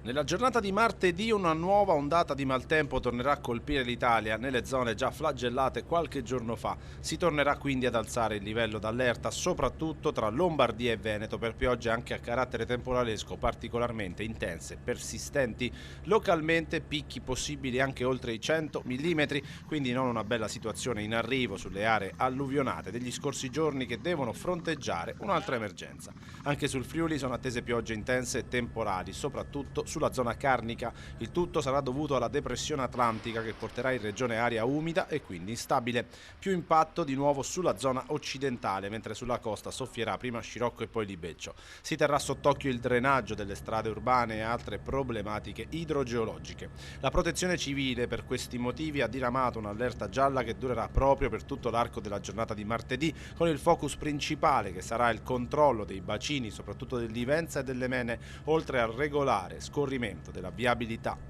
Nella giornata di martedì una nuova ondata di maltempo tornerà a colpire l'Italia nelle zone già flagellate qualche giorno fa. Si tornerà quindi ad alzare il livello d'allerta soprattutto tra Lombardia e Veneto per piogge anche a carattere temporalesco particolarmente intense, persistenti. Localmente picchi possibili anche oltre i 100 mm, quindi non una bella situazione in arrivo sulle aree alluvionate degli scorsi giorni che devono fronteggiare un'altra emergenza. Anche sul Friuli sono attese piogge intense e temporali, soprattutto sulla zona carnica. Il tutto sarà dovuto alla depressione atlantica che porterà in regione aria umida e quindi instabile. Più impatto di nuovo sulla zona occidentale, mentre sulla costa soffierà prima Scirocco e poi Libeccio. Si terrà sott'occhio il drenaggio delle strade urbane e altre problematiche idrogeologiche. La protezione civile per questi motivi ha diramato un'allerta gialla che durerà proprio per tutto l'arco della giornata di martedì, con il focus principale che sarà il controllo dei bacini, soprattutto del Livenza e delle Mene, oltre al regolare scorrimento della viabilità.